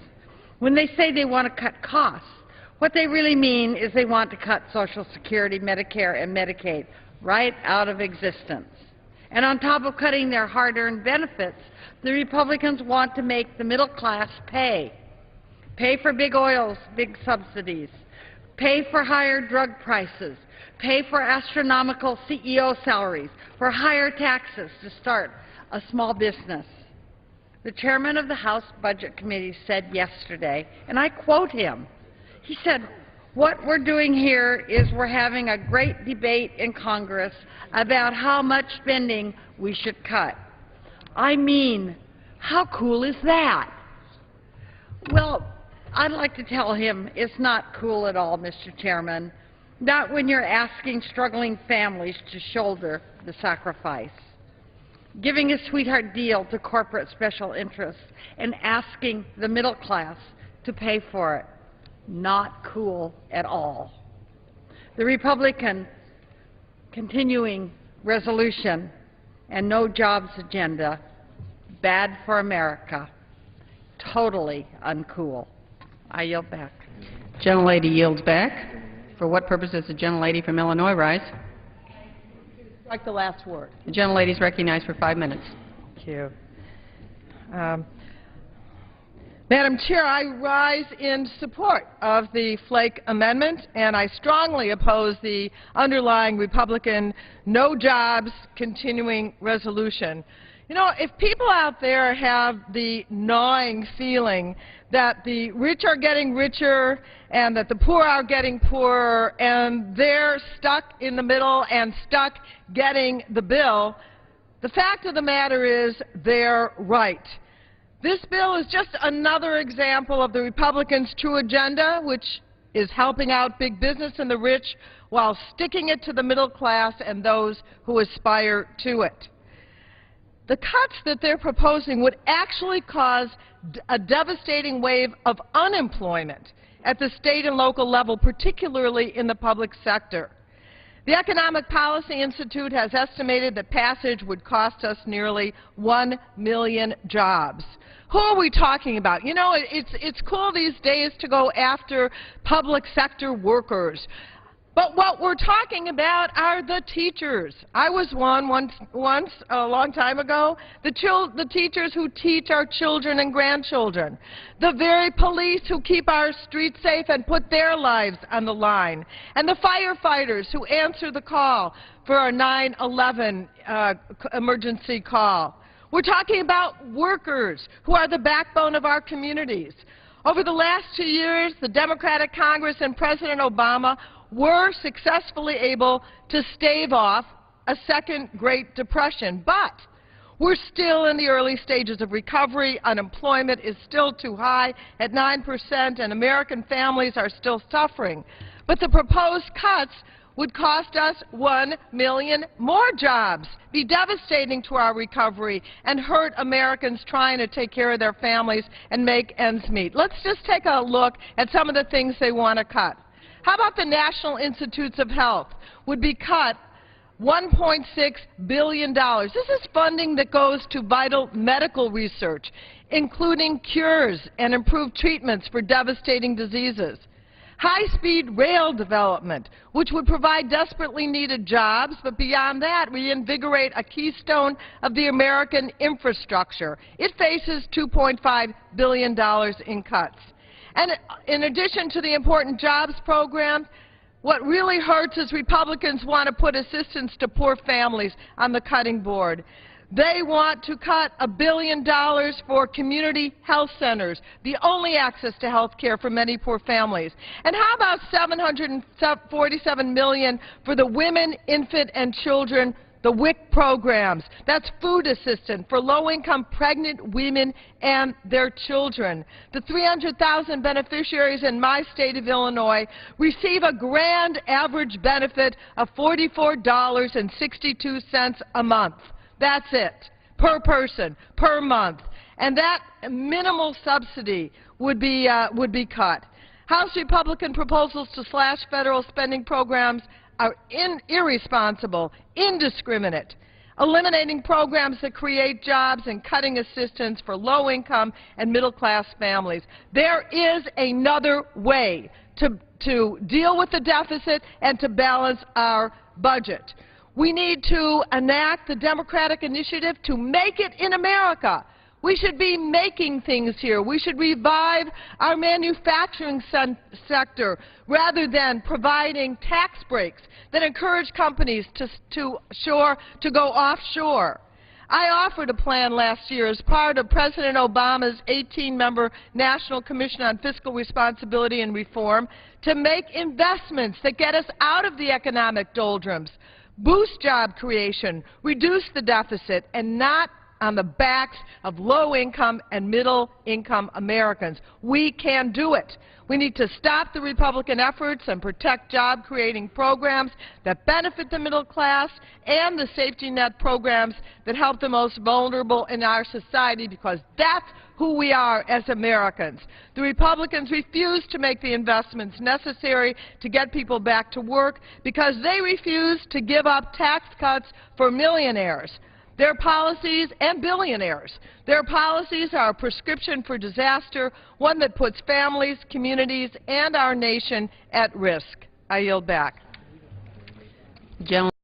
When they say they want to cut costs, what they really mean is they want to cut Social Security, Medicare, and Medicaid right out of existence. And on top of cutting their hard-earned benefits, the Republicans want to make the middle class pay. Pay for big oil's big subsidies. Pay for higher drug prices. Pay for astronomical CEO salaries, for higher taxes to start a small business. The chairman of the House Budget Committee said yesterday, and I quote him, he said, "What we're doing here is we're having a great debate in Congress about how much spending we should cut." I mean, how cool is that? Well, I'd like to tell him it's not cool at all, Mr. Chairman. Not when you're asking struggling families to shoulder the sacrifice. Giving a sweetheart deal to corporate special interests and asking the middle class to pay for it. Not cool at all. The Republican continuing resolution and no jobs agenda, bad for America, totally uncool. I yield back. Gentlelady yields back. For what purpose does the gentlelady from Illinois rise? Like the last word. The gentlelady is recognized for 5 minutes. Thank you. Madam Chair, I rise in support of the Flake Amendment, and I strongly oppose the underlying Republican no jobs continuing resolution. You know, if people out there have the gnawing feeling that the rich are getting richer and that the poor are getting poorer and they're stuck in the middle and stuck getting the bill, the fact of the matter is they're right. This bill is just another example of the Republicans' true agenda, which is helping out big business and the rich while sticking it to the middle class and those who aspire to it. The cuts that they're proposing would actually cause a devastating wave of unemployment at the state and local level, particularly in the public sector. The Economic Policy Institute has estimated that passage would cost us nearly 1 million jobs. Who are we talking about? You know, it's cool these days to go after public sector workers. But what we're talking about are the teachers. I was once a long time ago, the teachers who teach our children and grandchildren, the very police who keep our streets safe and put their lives on the line, and the firefighters who answer the call for our 9/11 emergency call. We're talking about workers who are the backbone of our communities. Over the last 2 years, the Democratic Congress and President Obama were successfully able to stave off a second Great Depression. But we're still in the early stages of recovery. Unemployment is still too high at 9%, and American families are still suffering. But the proposed cuts would cost us 1 million more jobs, be devastating to our recovery, and hurt Americans trying to take care of their families and make ends meet. Let's just take a look at some of the things they want to cut. How about the National Institutes of Health would be cut $1.6 billion. This is funding that goes to vital medical research, including cures and improved treatments for devastating diseases. High-speed rail development, which would provide desperately needed jobs, but beyond that, reinvigorate a keystone of the American infrastructure. It faces $2.5 billion in cuts. And in addition to the important jobs program, what really hurts is Republicans want to put assistance to poor families on the cutting board. They want to cut $1 billion for community health centers, the only access to health care for many poor families. And how about $747 million for the Women, Infant, and Children the WIC programs, that's food assistance for low-income pregnant women and their children. The 300,000 beneficiaries in my state of Illinois receive a grand average benefit of $44.62 a month. That's it, per person, per month. And that minimal subsidy would be cut. House Republican proposals to slash federal spending programs are irresponsible, indiscriminate, eliminating programs that create jobs and cutting assistance for low-income and middle-class families. There is another way to deal with the deficit and to balance our budget. We need to enact the Democratic initiative to make it in America. We should be making things here. We should revive our manufacturing sector rather than providing tax breaks that encourage companies to go offshore. I offered a plan last year as part of President Obama's 18-member National Commission on Fiscal Responsibility and Reform to make investments that get us out of the economic doldrums, boost job creation, reduce the deficit, and not on the backs of low-income and middle-income Americans. We can do it. We need to stop the Republican efforts and protect job-creating programs that benefit the middle class and the safety net programs that help the most vulnerable in our society, because that's who we are as Americans. The Republicans refuse to make the investments necessary to get people back to work because they refuse to give up tax cuts for millionaires. Their policies, and billionaires, their policies are a prescription for disaster, one that puts families, communities, and our nation at risk. I yield back.